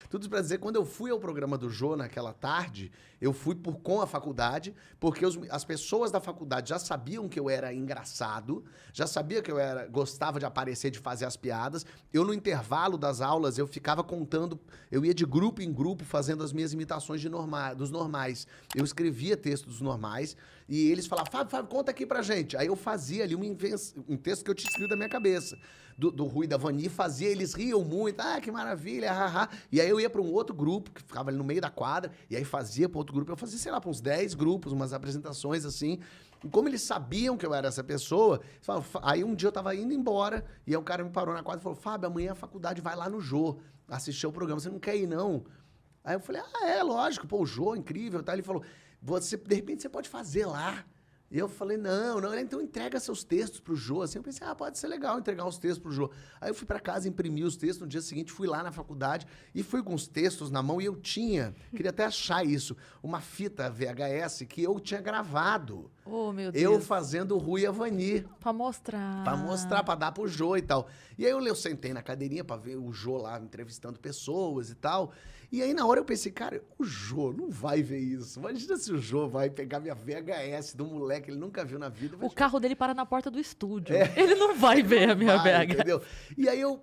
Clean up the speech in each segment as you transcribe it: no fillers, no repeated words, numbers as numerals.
Tudo pra dizer, quando eu fui ao programa do Jô naquela tarde, eu fui com a faculdade, porque as pessoas da faculdade já sabiam que eu era engraçado, já sabia que eu gostava de aparecer, de fazer as piadas. Eu, no intervalo das aulas, eu ficava contando, eu ia de grupo em grupo fazendo as minhas imitações dos normais. Eu escrevia textos dos normais e eles falavam, Fábio, conta aqui pra gente. Aí eu fazia ali um texto que eu tinha escrito da minha cabeça, do Rui e da Vani, fazia, eles riam muito, que maravilha, haha. E aí eu ia para um outro grupo, que ficava ali no meio da quadra, e aí fazia para outro grupo, eu fazia, sei lá, para uns 10 grupos, umas apresentações assim. E como eles sabiam que eu era essa pessoa, aí um dia eu tava indo embora, e aí o cara me parou na quadra e falou, Fábio, amanhã a faculdade vai lá no Jô, assistir o programa, você não quer ir, não? Aí eu falei, lógico, pô, o Jô, incrível, tá? Ele falou, de repente você pode fazer lá. E eu falei, não, então entrega seus textos pro Jô. Assim, eu pensei, pode ser legal entregar os textos pro Jô. Aí eu fui pra casa, imprimi os textos, no dia seguinte fui lá na faculdade e fui com os textos na mão e eu queria até achar isso, uma fita VHS que eu tinha gravado. Oh, meu Deus. Eu fazendo o Rui e a Vani. Pra mostrar. Pra mostrar, pra dar pro Jô e tal. E aí eu sentei na cadeirinha pra ver o Jô lá entrevistando pessoas e tal. E aí na hora eu pensei, cara, o Jô não vai ver isso. Imagina se o Jô vai pegar minha VHS do moleque, ele nunca viu na vida. O carro dele para na porta do estúdio. Ele não vai ver a minha VHS. Entendeu? E aí eu,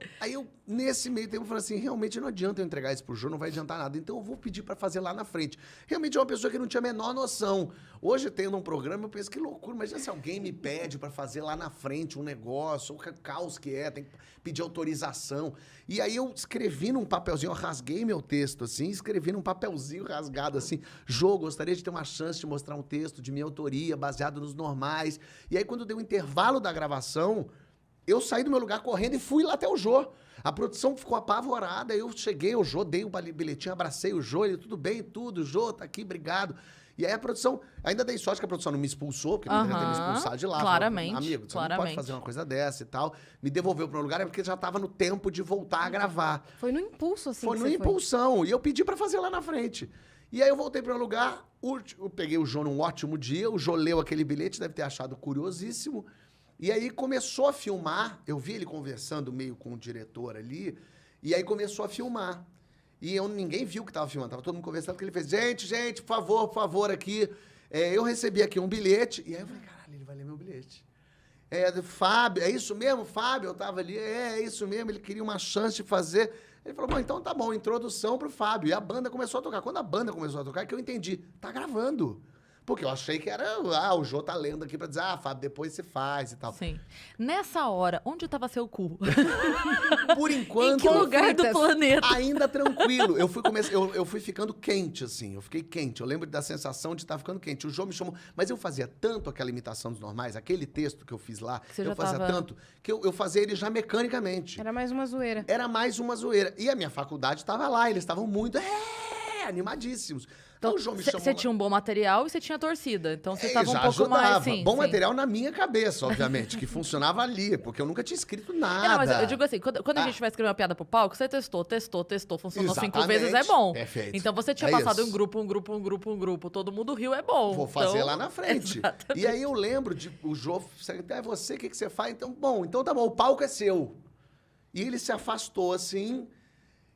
nesse meio tempo, falei assim, realmente não adianta eu entregar isso pro Jô, não vai adiantar nada. Então eu vou pedir pra fazer lá na frente. Realmente é uma pessoa que não tinha a menor noção. Hoje, tendo um programa, eu penso, que loucura. Imagina se alguém me pede pra fazer lá na frente um negócio, o caos que tem que pedir autorização. E aí eu escrevi num papelzinho, eu rasguei meu texto, assim, escrevi num papelzinho rasgado, assim, Jô, gostaria de ter uma chance de mostrar um texto de minha autoria, baseado nos normais. E aí, quando deu o intervalo da gravação, eu saí do meu lugar correndo e fui lá até o Jô. A produção ficou apavorada, eu cheguei, o Jô, dei o bilhetinho, abracei o Jô, ele, tudo bem, tudo, Jô, tá aqui, obrigado. E aí a produção, ainda dei sorte que a produção não me expulsou, porque não deveria ter me expulsado de lá. Claramente. Falou, amigo, você não pode fazer uma coisa dessa e tal. Me devolveu para um lugar, porque já estava no tempo de voltar a gravar. Foi no impulso, assim. Foi no impulsão. E eu pedi para fazer lá na frente. E aí eu voltei para um lugar, eu peguei o Jô num ótimo dia, o Jô leu aquele bilhete, deve ter achado curiosíssimo. E aí começou a filmar, eu vi ele conversando meio com o diretor ali, e aí começou a filmar. E ninguém viu que estava filmando, estava todo mundo conversando, porque ele fez, gente, por favor, aqui, eu recebi aqui um bilhete. E aí eu falei, caralho, ele vai ler meu bilhete. Fábio, é isso mesmo, Fábio? Eu tava ali, é isso mesmo, ele queria uma chance de fazer. Ele falou, bom, então tá bom, introdução pro Fábio. E a banda começou a tocar. Quando a banda começou a tocar, é que eu entendi, tá gravando. Porque eu achei que era, o Jô tá lendo aqui pra dizer, Fábio, depois você faz e tal. Sim. Nessa hora, onde tava seu cu? Por enquanto... Em que lugar do planeta? Ainda tranquilo. Eu fui ficando quente, assim. Eu fiquei quente. Eu lembro da sensação de estar ficando quente. O Jô me chamou... Mas eu fazia tanto aquela imitação dos normais, aquele texto que eu fiz lá, eu fazia tanto, que eu fazia ele já mecanicamente. Era mais uma zoeira. Era mais uma zoeira. E a minha faculdade estava lá. Eles estavam muito... animadíssimos. Então, você tinha um bom material e você tinha torcida. Então, você estava um pouco ajudava. mais... Sim, bom material na minha cabeça, obviamente, que funcionava ali, porque eu nunca tinha escrito nada. Não, mas eu digo assim, quando a gente vai escrever uma piada pro palco, você testou, funcionou 5 vezes, é bom. Perfeito. Então, você tinha passado um grupo, todo mundo riu, é bom. Vou fazer lá na frente. Exatamente. E aí eu lembro, o Jô, é você, o que você faz? Então tá bom, o palco é seu. E ele se afastou, assim...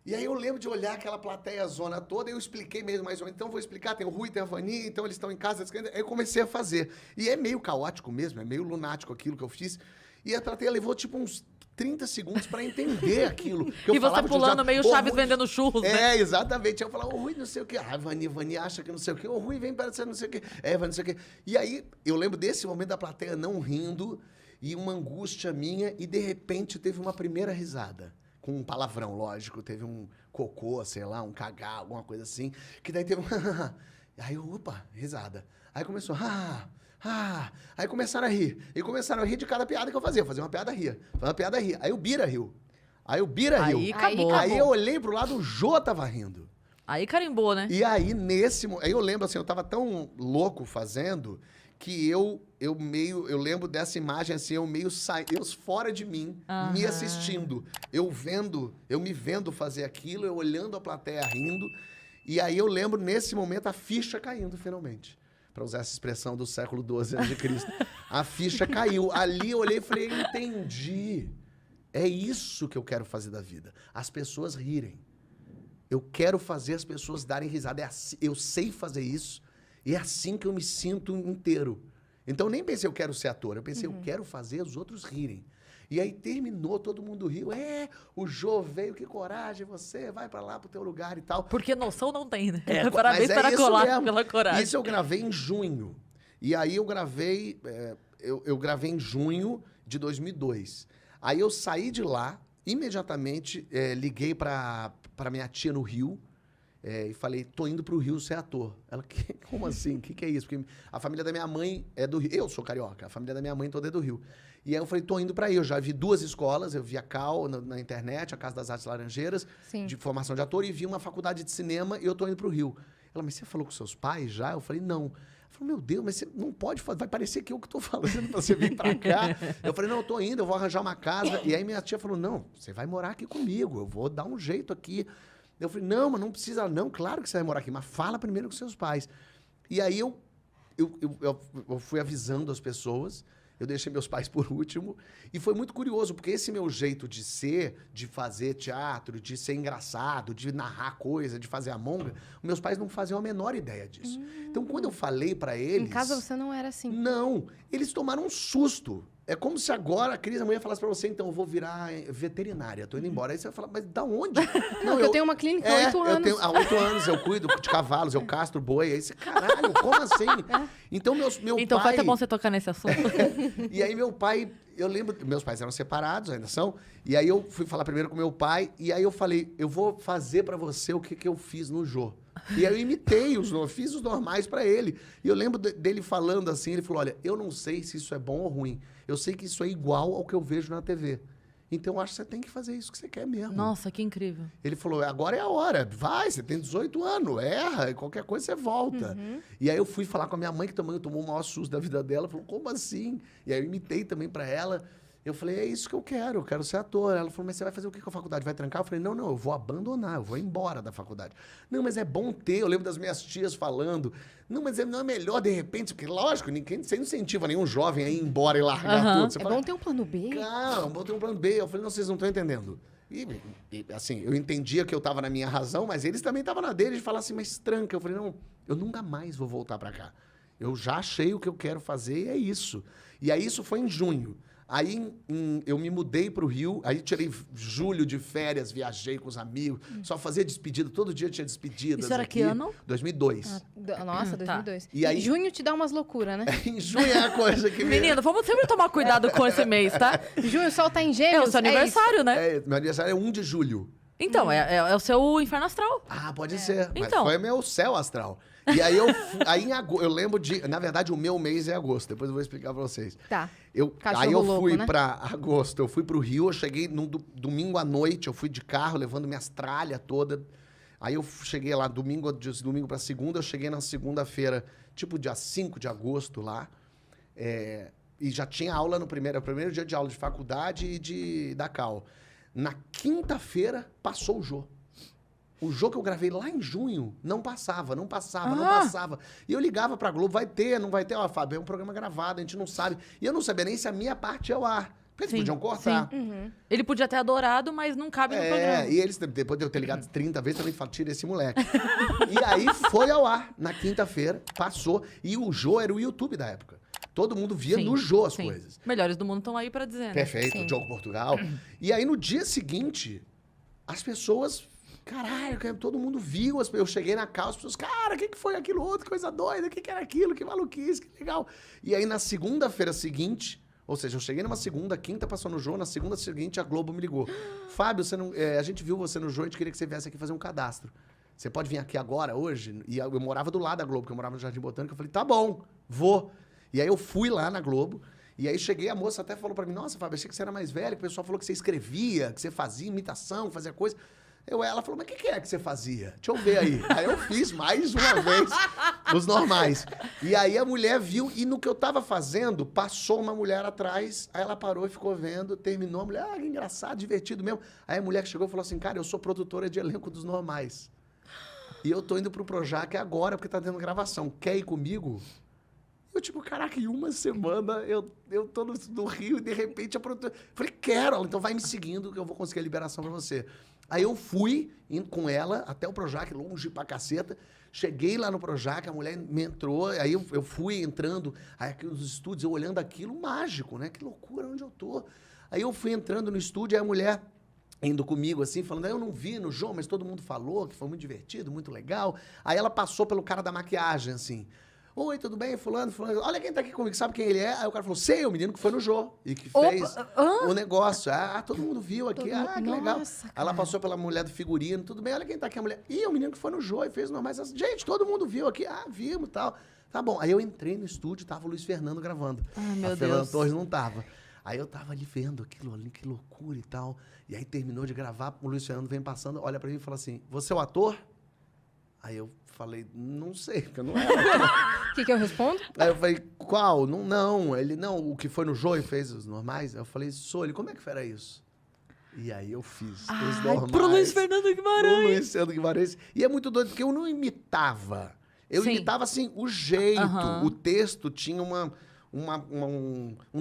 E aí eu lembro de olhar aquela plateia zona toda, e eu expliquei mesmo mais ou menos. Então vou explicar, tem o Rui, tem a Vani, então eles estão em casa. Aí eu comecei a fazer. E é meio caótico mesmo, é meio lunático aquilo que eu fiz. E a plateia levou tipo uns 30 segundos pra entender aquilo. E você pulando meio Chaves vendendo churros, né? Exatamente. Eu falava, o Rui não sei o quê. Vani acha que não sei o quê. O Rui vem para ser não sei o quê. Não sei o quê. E aí eu lembro desse momento da plateia não rindo, e uma angústia minha, e de repente teve uma primeira risada. Com um palavrão, lógico, teve um cocô, sei lá, um cagar, alguma coisa assim, que daí teve um... Aí, opa, risada. Aí começou, aí começaram a rir. E começaram a rir de cada piada que eu fazia. Eu fazia uma piada, ria. Fazia uma piada, ria. Aí o Bira riu. Aí acabou. Aí eu olhei pro lado, o Jô tava rindo. Aí carimbou, né? E aí, aí eu lembro, assim, eu tava tão louco fazendo... que eu lembro dessa imagem, assim, eu fora de mim, me assistindo, eu me vendo fazer aquilo, eu olhando a plateia rindo, e aí eu lembro, nesse momento, a ficha caindo, finalmente. Para usar essa expressão do século XII a.C. A ficha caiu. Ali eu olhei e falei, entendi. É isso que eu quero fazer da vida. As pessoas rirem. Eu quero fazer as pessoas darem risada. Eu sei fazer isso. E é assim que eu me sinto inteiro. Então, eu nem pensei, eu quero ser ator. Eu pensei, eu quero fazer os outros rirem. E aí terminou, todo mundo riu. O Jô veio, que coragem, você vai pra lá pro teu lugar e tal. Porque noção não tem, né? Parabéns pela coragem. Isso eu gravei em junho. E aí eu gravei... eu gravei em junho de 2002. Aí eu saí de lá, imediatamente liguei pra minha tia no Rio e falei, tô indo pro Rio ser ator. Ela, como assim? O que é isso? Porque a família da minha mãe é do Rio. Eu sou carioca, a família da minha mãe toda é do Rio. E aí eu falei, tô indo pra aí. Eu já vi 2 escolas, eu vi a Cal na internet, a Casa das Artes Laranjeiras, de formação de ator, e vi uma faculdade de cinema e eu tô indo pro Rio. Ela, mas você falou com seus pais já? Eu falei, não. Ela falou, meu Deus, mas você não pode fazer, vai parecer que eu que tô falando pra você vir pra cá. Eu falei, não, eu tô indo, eu vou arranjar uma casa. E aí minha tia falou, não, você vai morar aqui comigo, eu vou dar um jeito aqui. Eu falei, não, mas não precisa, não, claro que você vai morar aqui, mas fala primeiro com seus pais. E aí eu fui avisando as pessoas, eu deixei meus pais por último, e foi muito curioso, porque esse meu jeito de ser, de fazer teatro, de ser engraçado, de narrar coisa, de fazer a monga, meus pais não faziam a menor ideia disso. Então, quando eu falei pra eles... Em casa você não era assim? Não, eles tomaram um susto. É como se agora a Cris amanhã falasse pra você, então, eu vou virar veterinária, tô indo embora. Aí você vai falar, mas da onde? Não, eu tenho uma clínica há 8 anos. Há 8 anos eu cuido de cavalos, eu castro boi. Aí você, caralho, como assim? Então, meu então pai... foi até bom você tocar nesse assunto. E aí meu pai, eu lembro, meus pais eram separados, ainda são, e aí eu fui falar primeiro com meu pai, e aí eu falei, eu vou fazer pra você o que eu fiz no Jô. E aí eu imitei, fiz os normais pra ele. E eu lembro dele falando assim, ele falou, olha, eu não sei se isso é bom ou ruim, eu sei que isso é igual ao que eu vejo na TV. Então, eu acho que você tem que fazer isso que você quer mesmo. Nossa, que incrível. Ele falou, agora é a hora, vai, você tem 18 anos, erra, qualquer coisa você volta. E aí eu fui falar com a minha mãe, que também tomou o maior susto da vida dela, falou, como assim? E aí eu imitei também pra ela. Eu falei, é isso que eu quero ser ator. Ela falou, mas você vai fazer o que com a faculdade? Vai trancar? Eu falei, não, eu vou abandonar, eu vou embora da faculdade. Não, mas é bom ter, eu lembro das minhas tias falando, não, mas não é melhor de repente, porque lógico, você não incentiva nenhum jovem a ir embora e largar tudo. Você fala, bom ter um plano B. Claro, bom ter um plano B. Eu falei, não, vocês não estão entendendo. E assim, eu entendia que eu estava na minha razão, mas eles também estavam na deles de falar assim, mas tranca. Eu falei, não, eu nunca mais vou voltar para cá. Eu já achei o que eu quero fazer e é isso. E aí isso foi em junho. Aí eu me mudei para o Rio, aí tirei julho de férias, viajei com os amigos, só fazia despedida, todo dia tinha despedidas. Isso era aqui. que ano? 2002. Nossa, 2002. E aí, em junho te dá umas loucuras, né? Em junho é a coisa que... Menino, vamos sempre tomar cuidado com esse mês, tá? Junho o sol tá em É Gêmeos. o seu aniversário, né? meu aniversário é 1 de julho. Então, é o seu inferno astral. Ah, pode ser. Mas Então. foi meu céu astral. E aí em agosto, eu lembro de... Na verdade, o meu mês é agosto. Depois eu vou explicar pra vocês. Tá. Aí eu fui né? pra agosto. Eu fui pro Rio, eu cheguei no domingo à noite. Eu fui de carro, levando minhas tralhas todas. Aí eu cheguei lá de domingo pra segunda. Eu cheguei na segunda-feira, tipo dia 5 de agosto lá. E já tinha aula no primeiro dia de aula de faculdade e da Cal. Na quinta-feira, passou o Jô. O jogo que eu gravei lá em junho não passava. E eu ligava pra Globo, vai ter, não vai ter? Ó, Fábio, é um programa gravado, a gente não sabe. E eu não sabia nem se a minha parte ia ao ar. Porque eles podiam cortar. Ele podia ter adorado, mas não cabe no programa. E eles, depois de eu ter ligado 30 vezes, também falaram, tira esse moleque. E aí foi ao ar, na quinta-feira, passou. E o Jô era o YouTube da época. Todo mundo via no Jô as coisas. Melhores do mundo estão aí pra dizer, né? Perfeito, o Diogo Portugal. E aí, no dia seguinte, as pessoas... Caralho, todo mundo viu. Eu cheguei na casa, as pessoas, cara, o que foi aquilo outro? Que coisa doida, o que era aquilo? Que maluquice, que legal. E aí, na segunda-feira seguinte, ou seja, eu cheguei numa segunda, quinta passou no Jô, na segunda seguinte a Globo me ligou. Fábio, a gente viu você no Jô, a gente queria que você viesse aqui fazer um cadastro. Você pode vir aqui agora, hoje? E eu morava do lado da Globo, porque eu morava no Jardim Botânico. Eu falei, tá bom, vou. E aí eu fui lá na Globo, e aí cheguei, a moça até falou pra mim, nossa, Fábio, achei que você era mais velho, que o pessoal falou que você escrevia, que você fazia imitação, fazia coisa... Ela falou, mas o que é que você fazia? Deixa eu ver aí. Aí eu fiz mais uma vez os normais. E aí a mulher viu, e no que eu tava fazendo, passou uma mulher atrás, aí ela parou e ficou vendo, terminou, a mulher, que engraçado, divertido mesmo. Aí a mulher que chegou e falou assim, cara, eu sou produtora de elenco dos normais. E eu tô indo pro Projac agora, porque tá tendo gravação. Quer ir comigo? Eu, tipo, caraca, em uma semana eu tô no Rio e de repente a produtora... Falei, quero. Ela, então vai me seguindo que eu vou conseguir a liberação pra você. Aí eu fui indo com ela até o Projac, longe pra caceta. Cheguei lá no Projac, a mulher me entrou, aí eu fui entrando, aí aqui nos estúdios, eu olhando aquilo, mágico, né? Que loucura, onde eu tô? Aí eu fui entrando no estúdio, aí a mulher indo comigo, assim, falando, eu não vi no João, mas todo mundo falou que foi muito divertido, muito legal. Aí ela passou pelo cara da maquiagem, assim. Oi, tudo bem? Fulano, olha quem tá aqui comigo, sabe quem ele é? Aí o cara falou, sei, o menino que foi no Jô e que fez o negócio. Ah, todo mundo viu aqui, que legal. Nossa, Aí ela passou pela mulher do figurino, tudo bem, olha quem tá aqui, a mulher. Ih, o menino que foi no Jô e fez normais. Gente, todo mundo viu aqui, vimos e tal. Tá bom, aí eu entrei no estúdio, tava o Luiz Fernando gravando. Ai, meu a Fernanda Deus. Torres não tava. Aí eu tava ali vendo aquilo ali, que loucura e tal. E aí terminou de gravar, o Luiz Fernando vem passando, olha pra mim e fala assim, você é o ator? Aí eu falei, não sei, porque eu não era ator. O que eu respondo? Aí eu falei, qual? Não. Ele, não, o que foi no Jô e fez os normais? Eu falei, sou ele, como é que era isso? E aí eu fiz os normais. Pro Luiz Fernando Pro Guimarães. Luiz Fernando Guimarães. E é muito doido, porque eu não imitava. Eu Sim. imitava, assim, o jeito. Aham. O texto tinha um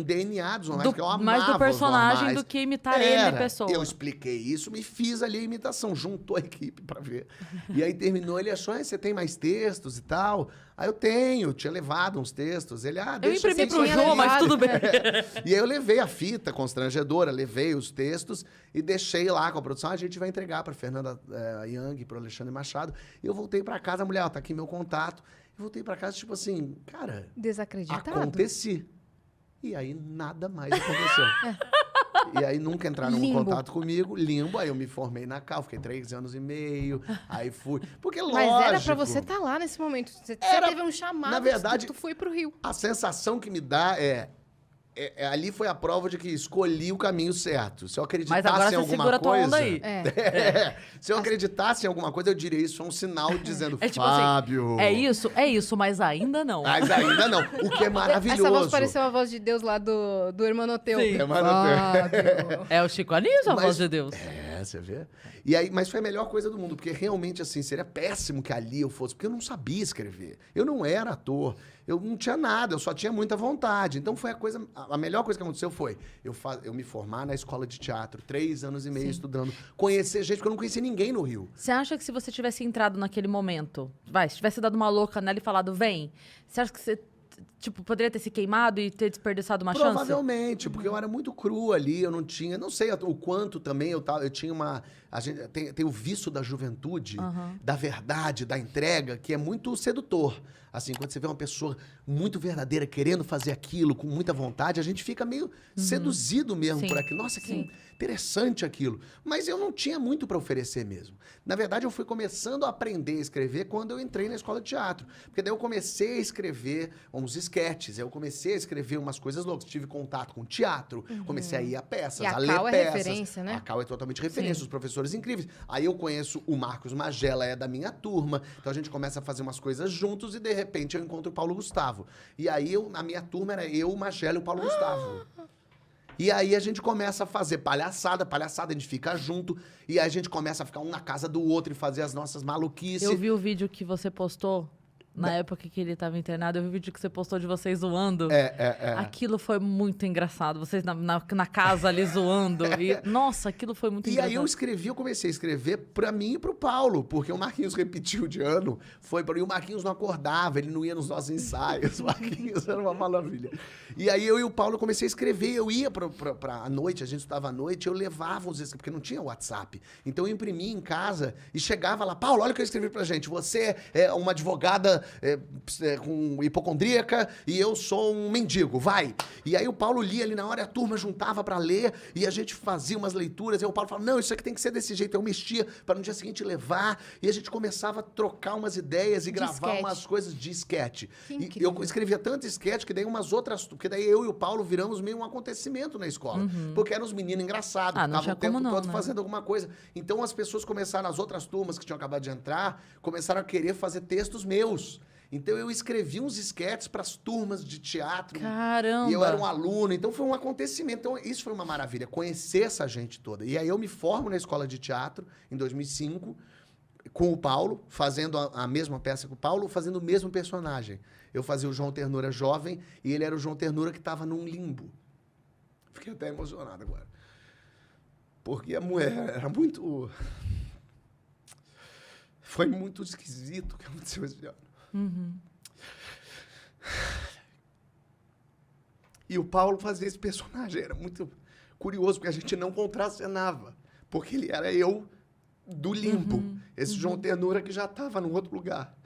DNA dos normais, que eu amava Mais do os personagem normais. do que imitar ele, Era. pessoa. Eu expliquei isso, me fiz ali a imitação, juntou a equipe pra ver. E aí terminou, ele achou, você tem mais textos e tal? Aí eu tenho, tinha levado uns textos. Ele, Eu deixa imprimi assim, pro tinha João, mas levado. tudo bem. E aí eu levei a fita constrangedora, levei os textos e deixei lá com a produção. A gente vai entregar para Fernanda Young, para Alexandre Machado. E eu voltei para casa, a mulher, ó, tá aqui meu contato. Eu voltei para casa, tipo assim, cara, Desacreditado. aconteci. E aí nada mais aconteceu. E aí nunca entraram em Limbo. contato comigo, limbo. Aí eu me formei na Cal, fiquei 3 anos e meio. Aí fui. Porque lógico. Mas era pra você estar lá nesse momento. Você teve um chamado, na verdade, tu foi pro Rio. A sensação que me dá ali foi a prova de que escolhi o caminho certo. Se eu Mas acreditasse agora em você alguma segura coisa... tua onda aí. Se eu acreditasse em alguma coisa, eu diria isso é um sinal dizendo, É tipo Fábio... assim, é isso, mas ainda não. Mas ainda não. O que é maravilhoso. Essa voz pareceu a voz de Deus lá do Hermanoteu. Sim. Fábio. É o Chico Anísio, a Mas- voz de Deus. Você vê? E aí, mas foi a melhor coisa do mundo, porque realmente, assim, seria péssimo que ali eu fosse, porque eu não sabia escrever. Eu não era ator, eu não tinha nada, eu só tinha muita vontade. Então foi a melhor coisa que aconteceu foi eu me formar na escola de teatro, 3 anos e meio estudando, conhecer gente, porque eu não conhecia ninguém no Rio. Você acha que se você tivesse entrado naquele momento, se tivesse dado uma louca nela e falado, vem, você acha que você, poderia ter se queimado e ter desperdiçado uma chance? Provavelmente, porque eu era muito cru ali, eu não tinha, não sei o quanto também eu tinha a gente tem o vício da juventude, da verdade, da entrega, que é muito sedutor. Assim, quando você vê uma pessoa muito verdadeira querendo fazer aquilo com muita vontade, a gente fica meio seduzido mesmo Sim. por aquilo. Nossa, que Sim. interessante aquilo. Mas eu não tinha muito para oferecer mesmo. Na verdade, eu fui começando a aprender a escrever quando eu entrei na escola de teatro. Porque daí eu comecei a escrever uns esquetes, eu comecei a escrever umas coisas loucas. Tive contato com teatro, comecei a ir a peças, E a ler Cal é peças. referência, né? A Cal é totalmente referência, Sim. os professores incríveis. Aí eu conheço o Marcos Magela, é da minha turma. Então a gente começa a fazer umas coisas juntos e de repente eu encontro o Paulo Gustavo. E aí a minha turma era eu, o Magela e o Paulo Gustavo. E aí a gente começa a fazer palhaçada, a gente fica junto, e aí a gente começa a ficar um na casa do outro e fazer as nossas maluquices. Eu vi o vídeo que você postou na época que ele estava internado, eu vi o vídeo que você postou de vocês zoando. Aquilo foi muito engraçado. Vocês na casa ali zoando. E, nossa, aquilo foi muito E engraçado. aí eu comecei a escrever pra mim e pro Paulo, porque o Marquinhos repetiu de ano, e o Marquinhos não acordava, ele não ia nos nossos ensaios, o Marquinhos era uma maravilha. E aí eu e o Paulo comecei a escrever, eu ia pra noite, a gente estudava à noite, eu levava os escritos, porque não tinha WhatsApp. Então eu imprimia em casa e chegava lá, Paulo, olha o que eu escrevi pra gente, você é uma advogada com hipocondríaca e eu sou um mendigo, vai. E aí o Paulo lia ali na hora, a turma juntava pra ler e a gente fazia umas leituras, e o Paulo falava, não, isso aqui tem que ser desse jeito, eu mexia para no dia seguinte levar, e a gente começava a trocar umas ideias e gravar sketch. umas coisas de sketch. Que E incrível. eu escrevia tanto sketch que daí umas outras, porque daí eu e o Paulo viramos meio um acontecimento na escola, porque eram os meninos engraçados, Ah, não ficavam tinha o tempo como não, todo né? fazendo alguma coisa. Então as pessoas começaram, as outras turmas que tinham acabado de entrar, começaram a querer fazer textos meus. Então eu escrevi uns esquetes para as turmas de teatro. Caramba! E eu era um aluno, então foi um acontecimento. Então isso foi uma maravilha, conhecer essa gente toda. E aí eu me formo na escola de teatro em 2005 com o Paulo, fazendo a mesma peça que o Paulo, fazendo o mesmo personagem. Eu fazia o João Ternura jovem e ele era o João Ternura que estava num limbo. Fiquei até emocionado agora. Porque a mulher era muito... Foi muito esquisito o que aconteceu esse ano. Uhum. E o Paulo fazia esse personagem. Era muito curioso, porque a gente não contracenava. Porque ele era eu do limbo. Esse João Ternura que já estava num outro lugar.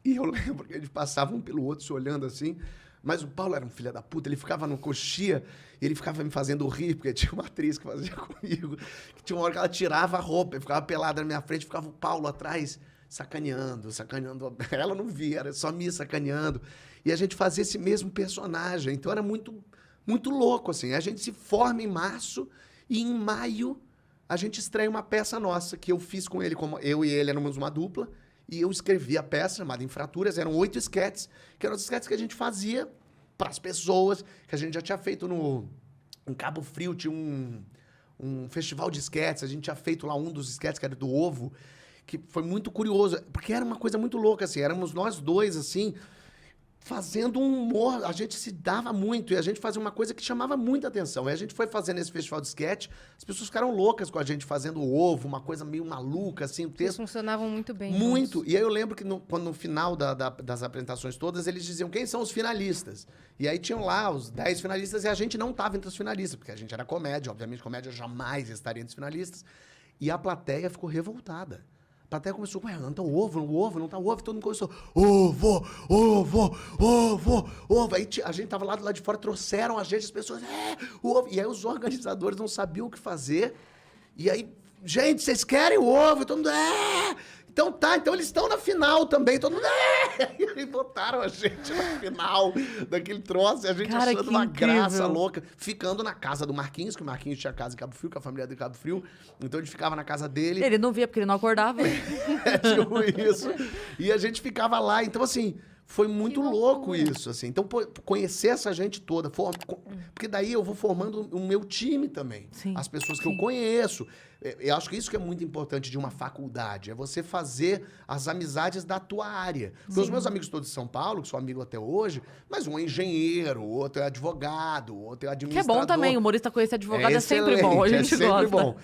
E eu lembro que eles passavam um pelo outro se olhando assim. Mas o Paulo era um filho da puta. Ele ficava no coxia e ele ficava me fazendo rir, porque tinha uma atriz que fazia comigo. Que tinha uma hora que ela tirava a roupa e ficava pelada na minha frente. Ficava o Paulo atrás sacaneando. Ela não via, era só me sacaneando. E a gente fazia esse mesmo personagem. Então era muito, muito louco, assim. A gente se forma em março e em maio a gente estreia uma peça nossa que eu fiz com ele, como eu e ele éramos uma dupla. E eu escrevi a peça chamada Infraturas. Eram 8 esquetes, que eram os esquetes que a gente fazia para as pessoas, que a gente já tinha feito em Cabo Frio, tinha um festival de esquetes. A gente tinha feito lá um dos esquetes, que era do Ovo, que foi muito curioso, porque era uma coisa muito louca, assim. Éramos nós dois, assim, fazendo um humor, a gente se dava muito, e a gente fazia uma coisa que chamava muita atenção. E a gente foi fazendo esse festival de sketch, as pessoas ficaram loucas com a gente fazendo o Ovo, uma coisa meio maluca, assim, o Vocês texto... funcionavam muito bem. Muito. juntos. E aí eu lembro que quando no final das apresentações todas, eles diziam quem são os finalistas. E aí tinham lá os 10 finalistas, e a gente não estava entre os finalistas, porque a gente era comédia, obviamente comédia jamais estaria entre os finalistas. E a plateia ficou revoltada. A plateia começou, ué, não tá o ovo, não tá o ovo. Todo mundo começou, ovo, ovo, ovo, ovo. Aí a gente tava lá do lado de fora, trouxeram a gente, as pessoas, o ovo. E aí os organizadores não sabiam o que fazer. E aí, gente, vocês querem o ovo? E todo mundo, Então tá, então eles estão na final também. Todo mundo, E aí botaram a gente na final daquele troço. E a gente Cara, achando que uma incrível. graça louca. Ficando na casa do Marquinhos, que o Marquinhos tinha casa em Cabo Frio, com a família de Cabo Frio. Então a gente ficava na casa dele. Ele não via porque ele não acordava. Tipo isso. E a gente ficava lá. Então, assim, foi muito louco isso, assim. Então, conhecer essa gente toda. Porque daí eu vou formando o meu time também. Sim. As pessoas que eu conheço. Eu acho que isso que é muito importante de uma faculdade. É você fazer as amizades da tua área. Porque os meus amigos todos de São Paulo, que sou amigo até hoje, mas um é engenheiro, o outro é advogado, o outro é Que é administrador. bom também, humorista conhecer advogado é sempre excelente, bom, a gente é sempre gosta. bom.